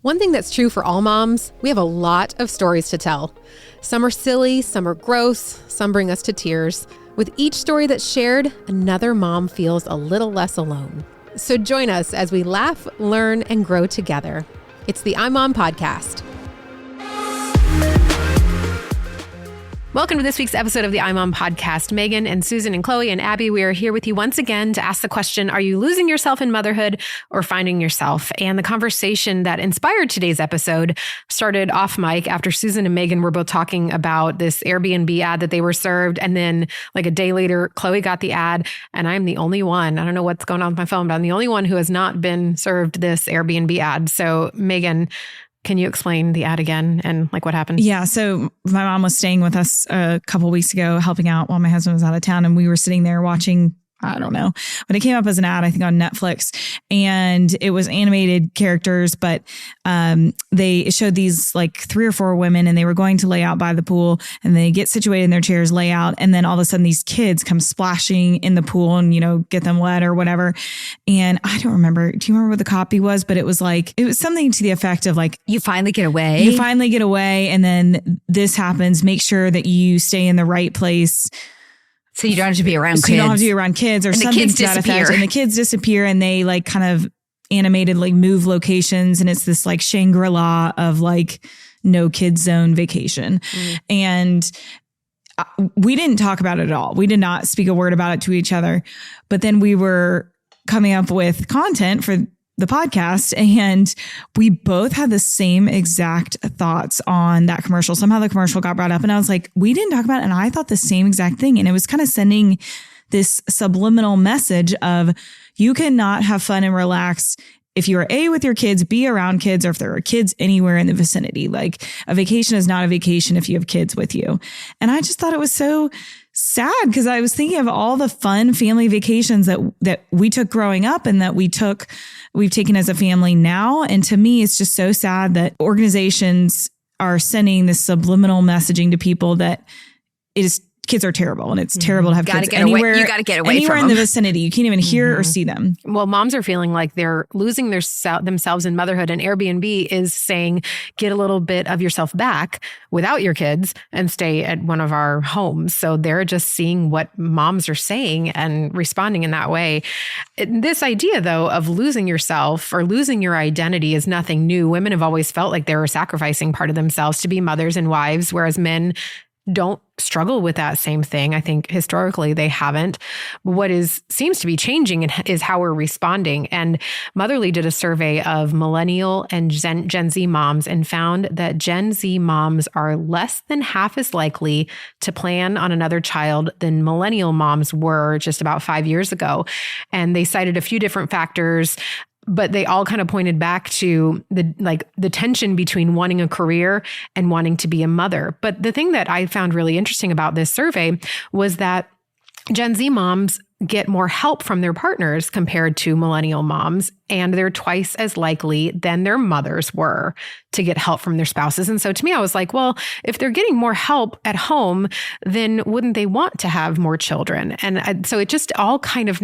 One thing that's true for all moms, we have a lot of stories to tell. Some are silly, some are gross, some bring us to tears. With each story that's shared, another mom feels a little less alone. So join us as we laugh, learn, and grow together. It's the I'm Mom podcast. Welcome to this week's episode of the I'm Mom podcast. Megan and Susan and Chloe and Abby, we are here with you once again to ask the question, are you losing yourself in motherhood or finding yourself? And the conversation that inspired today's episode started off mic after Susan and Megan were both talking about this Airbnb ad that they were served. And then like a day later, Chloe got the ad and I'm the only one. I don't know what's going on with my phone, but I'm the only one who has not been served this Airbnb ad. So Megan, can you explain the ad again and like what happened? Yeah. So my mom was staying with us a couple weeks ago, helping out while my husband was out of town. And we were sitting there watching, I don't know, but it came up as an ad, I think on Netflix, and it was animated characters, but they showed these like 3 or 4 women and they were going to lay out by the pool and they get situated in their chairs, lay out. And then all of a sudden these kids come splashing in the pool and, you know, get them wet or whatever. And I don't remember. Do you remember what the copy was? But it was something to the effect of like, you finally get away. And then this happens. Make sure that you stay in the right place. So you don't have to be around kids. You don't have to be around kids or and something to that effect. And the kids disappear and they like kind of animated like move locations. And it's this like Shangri-La of like no kids zone vacation. And we didn't talk about it at all. We did not speak a word about it to each other. But then we were coming up with content for the podcast and we both had the same exact thoughts on that commercial. Somehow the commercial got brought up and I was like, we didn't talk about it. And I thought the same exact thing. And it was kind of sending this subliminal message of you cannot have fun and relax if you are with your kids, be around kids, or if there are kids anywhere in the vicinity. Like a vacation is not a vacation if you have kids with you. And I just thought it was so sad because I was thinking of all the fun family vacations that we took growing up and that we've taken as a family now. And to me, it's just so sad that organizations are sending this subliminal messaging to people that kids are terrible and it's terrible to have kids anywhere. You got to get away anywhere from in them. the vicinity. You can't even hear or see them. Well, moms are feeling like they're losing themselves in motherhood, and Airbnb is saying, get a little bit of yourself back without your kids and stay at one of our homes. So they're just seeing what moms are saying and responding in that way. This idea, though, of losing yourself or losing your identity is nothing new. Women have always felt like they were sacrificing part of themselves to be mothers and wives, whereas men don't struggle with that same thing. I think historically they haven't. What seems to be changing is how we're responding. And Motherly did a survey of millennial and Gen Z moms and found that Gen Z moms are less than half as likely to plan on another child than millennial moms were just about 5 years ago. And they cited a few different factors, but they all kind of pointed back to the tension between wanting a career and wanting to be a mother. But the thing that I found really interesting about this survey was that Gen Z moms get more help from their partners compared to millennial moms, and they're twice as likely than their mothers were to get help from their spouses. And so to me, I was like, well, if they're getting more help at home, then wouldn't they want to have more children? And so it just all kind of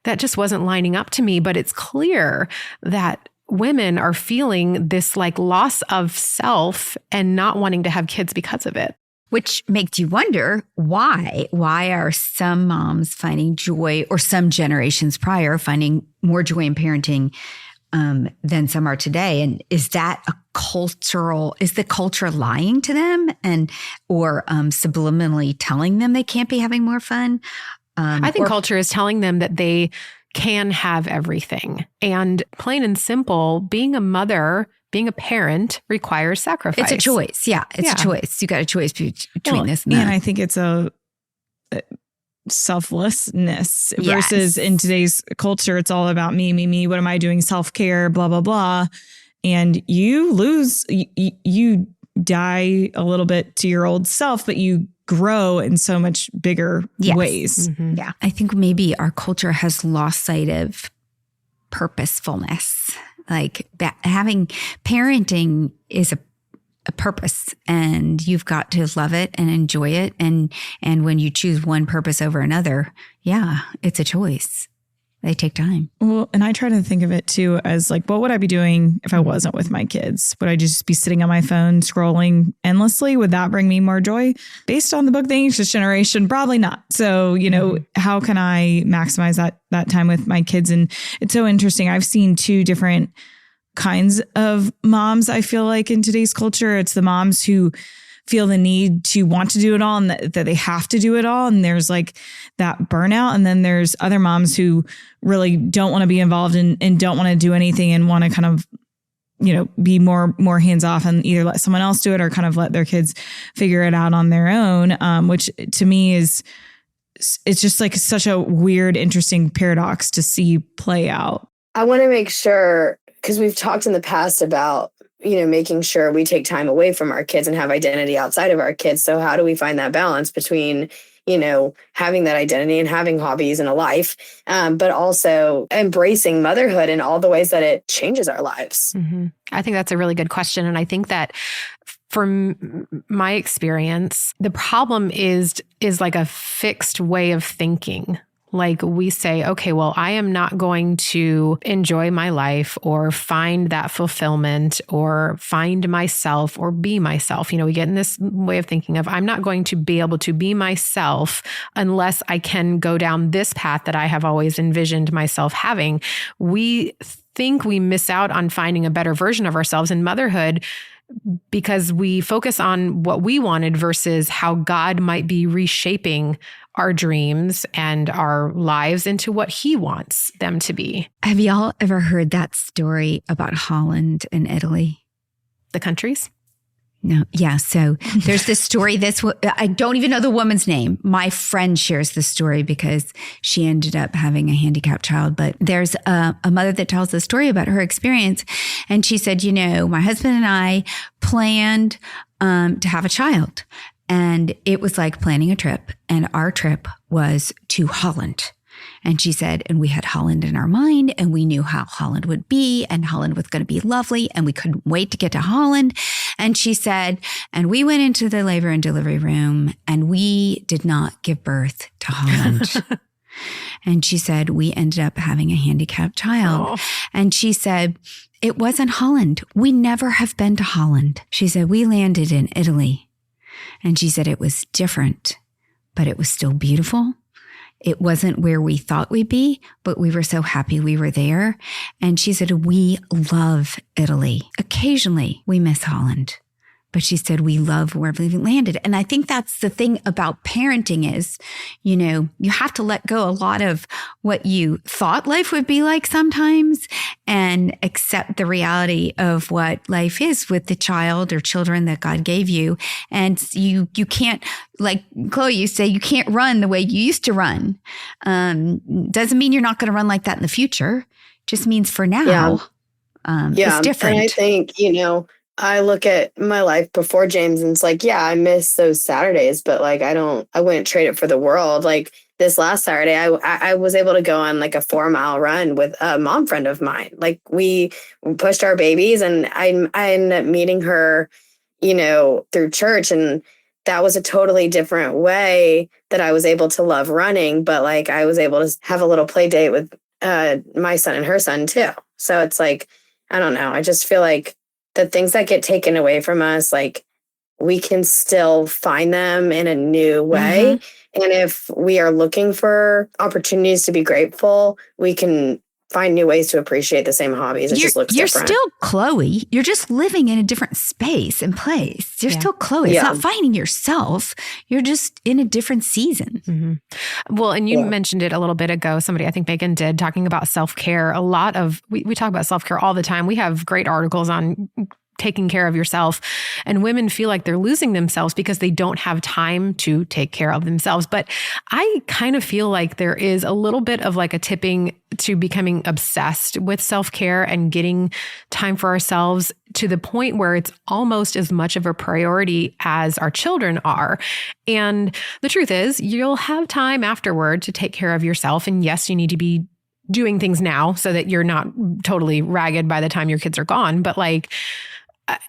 that just wasn't lining up to me, but it's clear that women are feeling this like loss of self and not wanting to have kids because of it. Which makes you wonder why. Why are some moms finding joy, or some generations prior finding more joy in parenting than some are today? And is that is the culture lying to them or subliminally telling them they can't be having more fun? I think culture is telling them that they can have everything. And plain and simple, being a mother, being a parent requires sacrifice. It's a choice. Yeah, it's a choice. You got a choice between this and that. And I think it's a selflessness versus in today's culture, it's all about me, me, me. What am I doing? Self-care, blah, blah, blah. And you die a little bit to your old self, but you grow in so much bigger ways. Mm-hmm. Yeah. I think maybe our culture has lost sight of purposefulness. Like having parenting is a purpose, and you've got to love it and enjoy it. And when you choose one purpose over another, it's a choice. They take time. Well, and I try to think of it too as like, what would I be doing if I wasn't with my kids? Would I just be sitting on my phone scrolling endlessly? Would that bring me more joy? Based on the book, The Anxious Generation, probably not. So, how can I maximize that time with my kids? And it's so interesting. I've seen two different kinds of moms, I feel like, in today's culture. It's the moms who feel the need to want to do it all and that they have to do it all. And there's like that burnout. And then there's other moms who really don't want to be involved and don't want to do anything and want to kind of, be more hands off and either let someone else do it or kind of let their kids figure it out on their own. Which to me it's just like such a weird, interesting paradox to see play out. I want to make sure, because we've talked in the past about making sure we take time away from our kids and have identity outside of our kids. So how do we find that balance between, having that identity and having hobbies and a life, but also embracing motherhood in all the ways that it changes our lives? Mm-hmm. I think that's a really good question. And I think that from my experience, the problem is like a fixed way of thinking. Like we say, okay, well, I am not going to enjoy my life or find that fulfillment or find myself or be myself. We get in this way of thinking of, I'm not going to be able to be myself unless I can go down this path that I have always envisioned myself having. We think we miss out on finding a better version of ourselves in motherhood because we focus on what we wanted versus how God might be reshaping our dreams and our lives into what he wants them to be. Have y'all ever heard that story about Holland and Italy? The countries? No. Yeah. So there's this story. I don't even know the woman's name. My friend shares the story because she ended up having a handicapped child. But there's a mother that tells the story about her experience. And she said, my husband and I planned to have a child. And it was like planning a trip. And our trip was to Holland. And she said, and we had Holland in our mind and we knew how Holland would be and Holland was going to be lovely and we couldn't wait to get to Holland. And she said, and we went into the labor and delivery room and we did not give birth to Holland. And she said, we ended up having a handicapped child. Oh. And she said, it wasn't Holland. We never have been to Holland. She said, we landed in Italy. And she said, it was different, but it was still beautiful. It wasn't where we thought we'd be, but we were so happy we were there. And she said, we love Italy. Occasionally we miss Holland, but she said, we love wherever we landed. And I think that's the thing about parenting is, you have to let go a lot of what you thought life would be like sometimes and accept the reality of what life is with the child or children that God gave you. And you can't, like Chloe, you say, you can't run the way you used to run. Doesn't mean you're not going to run like that in the future. Just means for now, it's different. And I think, I look at my life before James and it's like, yeah, I miss those Saturdays, but like, I wouldn't trade it for the world. Like this last Saturday, I was able to go on like a 4-mile run with a mom friend of mine. Like we pushed our babies and I ended up meeting her, through church. And that was a totally different way that I was able to love running. But like, I was able to have a little play date with my son and her son too. So it's like, I don't know. I just feel like the things that get taken away from us, like we can still find them in a new way. Mm-hmm. And if we are looking for opportunities to be grateful, we can find new ways to appreciate the same hobbies. It just looks different. You're still Chloe. You're just living in a different space and place. You're still Chloe. It's not finding yourself. You're just in a different season. Mm-hmm. Well, and you mentioned it a little bit ago. Somebody, I think Megan did, talking about self-care. A lot of, we talk about self-care all the time. We have great articles on taking care of yourself. And women feel like they're losing themselves because they don't have time to take care of themselves. But I kind of feel like there is a little bit of like a tipping to becoming obsessed with self-care and getting time for ourselves to the point where it's almost as much of a priority as our children are. And the truth is, you'll have time afterward to take care of yourself. And yes, you need to be doing things now so that you're not totally ragged by the time your kids are gone. But like,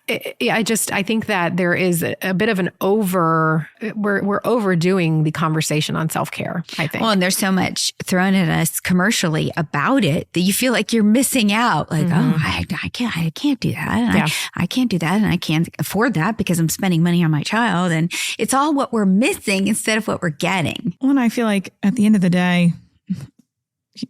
I think that there is a bit of we're overdoing the conversation on self-care, I think. Well, and there's so much thrown at us commercially about it that you feel like you're missing out. Like, I can't do that. And I can't do that. And I can't afford that because I'm spending money on my child. And it's all what we're missing instead of what we're getting. Well, and I feel like at the end of the day,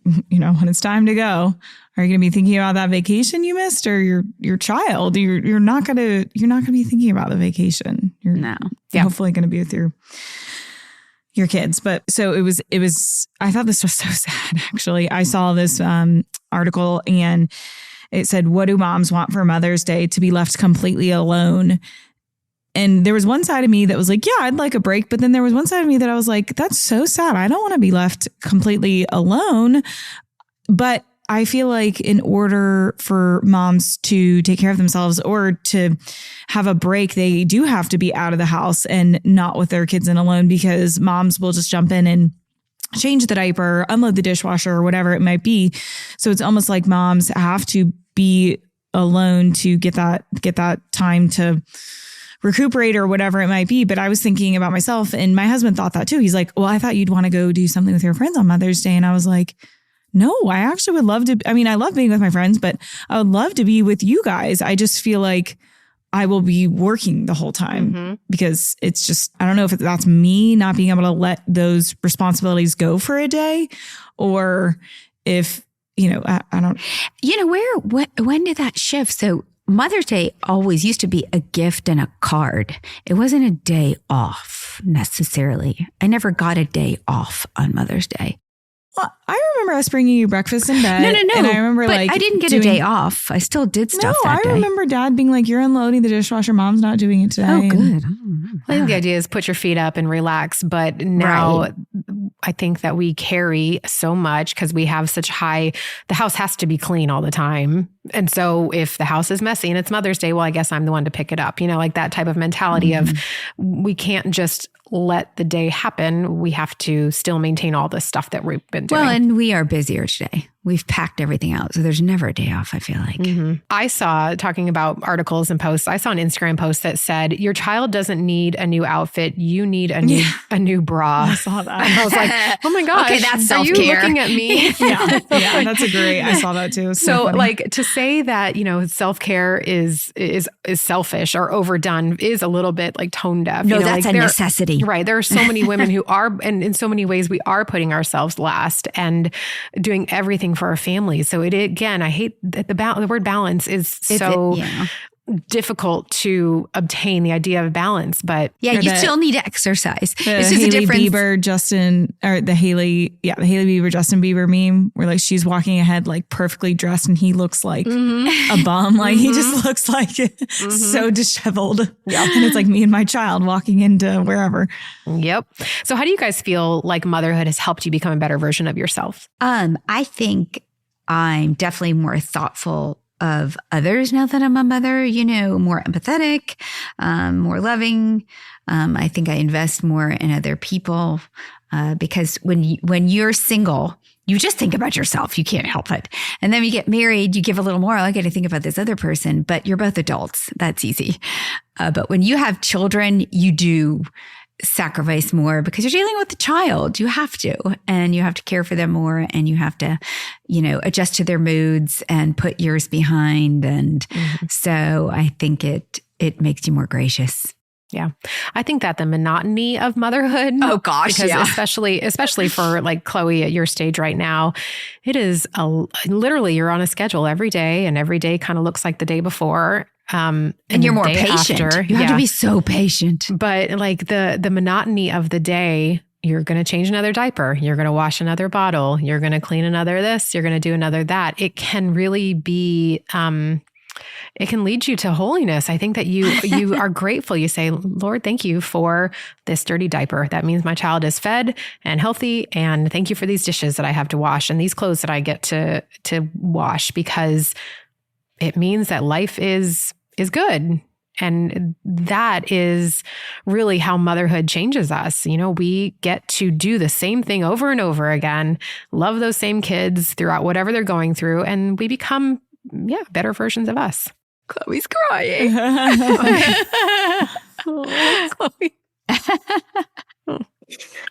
when it's time to go, are you going to be thinking about that vacation you missed or your child? You're not going to be thinking about the vacation. You're hopefully going to be with your kids. But so it was, I thought this was so sad. Actually, I saw this article and it said, what do moms want for Mother's Day? To be left completely alone. And there was one side of me that was like, yeah, I'd like a break. But then there was one side of me that I was like, that's so sad. I don't want to be left completely alone. But I feel like in order for moms to take care of themselves or to have a break, they do have to be out of the house and not with their kids and alone, because moms will just jump in and change the diaper, unload the dishwasher or whatever it might be. So it's almost like moms have to be alone to get that time to recuperate or whatever it might be. But I was thinking about myself, and my husband thought that too. He's like, well, I thought you'd want to go do something with your friends on Mother's Day. And I was like, no, I actually would love to. I mean, I love being with my friends, but I would love to be with you guys. I just feel like I will be working the whole time because it's just, I don't know if that's me not being able to let those responsibilities go for a day, or if, I don't. When did that shift? So Mother's Day always used to be a gift and a card. It wasn't a day off necessarily. I never got a day off on Mother's Day. Well, I remember us bringing you breakfast in bed. No. And I remember but I didn't get a day off. I still did stuff that day. I remember Dad being like, you're unloading the dishwasher. Mom's not doing it today. Oh, good. I think the idea is put your feet up and relax. But now I think that we carry so much because we have such the house has to be clean all the time. And so if the house is messy and it's Mother's Day, well, I guess I'm the one to pick it up. Like that type of mentality of we can't just let the day happen. We have to still maintain all the stuff that we've been doing. Well, and we are busier today. We've packed everything out. So there's never a day off, I feel like. I saw, talking about articles and posts, I saw an Instagram post that said, your child doesn't need a new outfit. You need a new bra. I saw that. And I was like, oh my gosh. Okay, that's are self-care. you looking at me? Yeah, that's a great, I saw that too. So like to say that, self-care is selfish or overdone is a little bit like tone deaf. No, that's a necessity. Right. There are so many women who are, and in so many ways we are putting ourselves last and doing everything for our families. So again, I hate that the word balance is so difficult to obtain, the idea of balance, but you still need to exercise. It's just Hailey Bieber, the Hailey Bieber, Justin Bieber meme where like she's walking ahead like perfectly dressed and he looks like a bum. Like he just looks like so disheveled. Yep. And it's like me and my child walking into wherever. Yep. So how do you guys feel like motherhood has helped you become a better version of yourself? I think I'm definitely more thoughtful of others now that I'm a mother, more empathetic, more loving. I think I invest more in other people because when you're single, you just think about yourself. You can't help it. And then when you get married, you give a little more. I got to think about this other person, but you're both adults. That's easy. But when you have children, you do sacrifice more because you're dealing with the child. You have to, and you have to care for them more, and you have to, adjust to their moods and put yours behind. And so I think it makes you more gracious. Yeah. I think that the monotony of motherhood. Oh gosh. Because especially for like Chloe at your stage right now, it is literally you're on a schedule every day, and every day kind of looks like the day before. And you're more patient. After, you have to be so patient. But like the monotony of the day, you're going to change another diaper. You're going to wash another bottle. You're going to clean another this. You're going to do another that. It can really be, it can lead you to holiness. I think that you are grateful. You say, Lord, thank you for this dirty diaper. That means my child is fed and healthy. And thank you for these dishes that I have to wash and these clothes that I get to wash, because it means that life is good. And that is really how motherhood changes us. We get to do the same thing over and over again, love those same kids throughout whatever they're going through, and we become, better versions of us. Chloe's crying. Oh, Chloe. I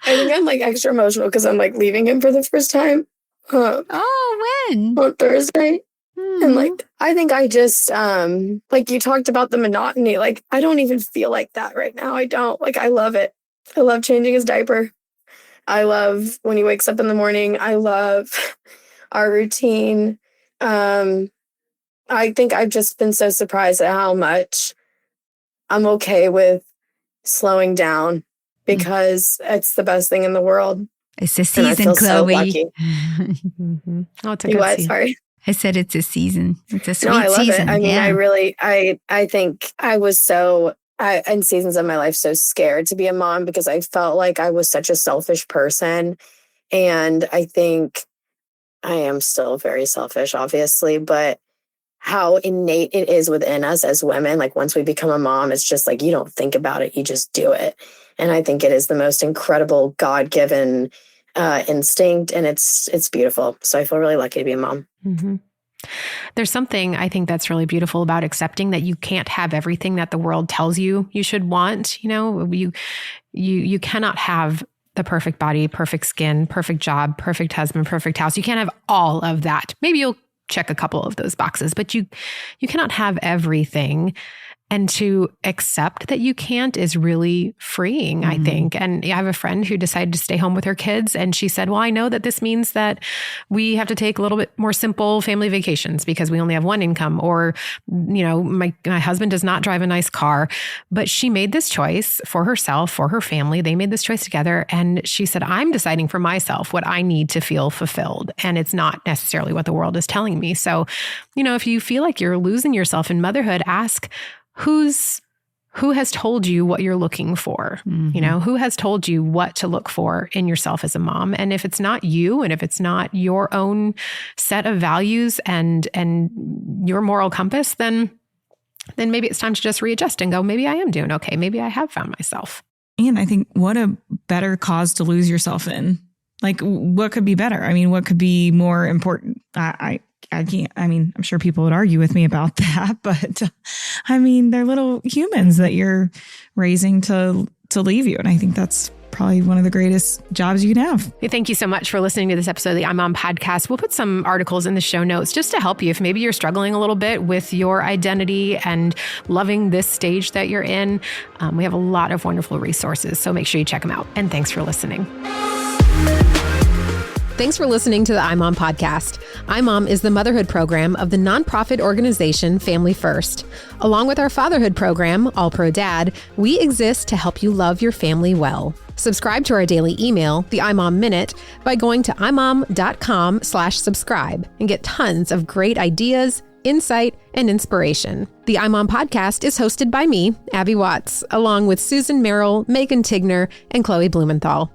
think I'm like extra emotional because I'm like leaving him for the first time When? on Thursday. And like, I think I just, like you talked about the monotony, like I don't even feel like that right now. I don't. Like, I love it. I love changing his diaper. I love when he wakes up in the morning. I love our routine. I think I've just been so surprised at how much I'm okay with slowing down because it's the best thing in the world. It's a And I season, feel so Chloe. lucky. Oh, it's a You good what? season. Sorry. I said it's a season. It's a sweet No, I love season. it. I mean, yeah. I really, I think I was in seasons of my life, so scared to be a mom because I felt like I was such a selfish person. And I think I am still very selfish, obviously, but how innate it is within us as women. Like once we become a mom, it's just like, you don't think about it, you just do it. And I think it is the most incredible God-given instinct. And it's beautiful. So I feel really lucky to be a mom. Mm-hmm. There's something I think that's really beautiful about accepting that you can't have everything that the world tells you should want. You know, you cannot have the perfect body, perfect skin, perfect job, perfect husband, perfect house. You can't have all of that. Maybe you'll check a couple of those boxes, but you cannot have everything. And to accept that you can't is really freeing, I think. And I have a friend who decided to stay home with her kids. And she said, well, I know that this means that we have to take a little bit more simple family vacations because we only have one income. Or, you know, my husband does not drive a nice car. But she made this choice for herself, for her family. They made this choice together. And she said, I'm deciding for myself what I need to feel fulfilled. And it's not necessarily what the world is telling me. So, you know, if you feel like you're losing yourself in motherhood, ask, who has told you what you're looking for? You know, who has told you what to look for in yourself as a mom? And if it's not you, and if it's not your own set of values and your moral compass, then maybe it's time to just readjust and go, maybe I am doing okay. Maybe I have found myself. And I think what a better cause to lose yourself in. Like, what could be better? I mean, what could be more important? I can't, I mean, I'm sure people would argue with me about that, but I mean, they're little humans that you're raising to leave you. And I think that's probably one of the greatest jobs you can have. Hey, thank you so much for listening to this episode of the I'm Mom podcast. We'll put some articles in the show notes just to help you if maybe you're struggling a little bit with your identity and loving this stage that you're in. We have a lot of wonderful resources, so make sure you check them out. And thanks for listening. Thanks for listening to the iMom podcast. iMom is the motherhood program of the nonprofit organization Family First. Along with our fatherhood program, All Pro Dad, we exist to help you love your family well. Subscribe to our daily email, the iMom Minute, by going to imom.com/subscribe and get tons of great ideas, insight, and inspiration. The iMom podcast is hosted by me, Abby Watts, along with Susan Merrill, Megan Tigner, and Chloe Blumenthal.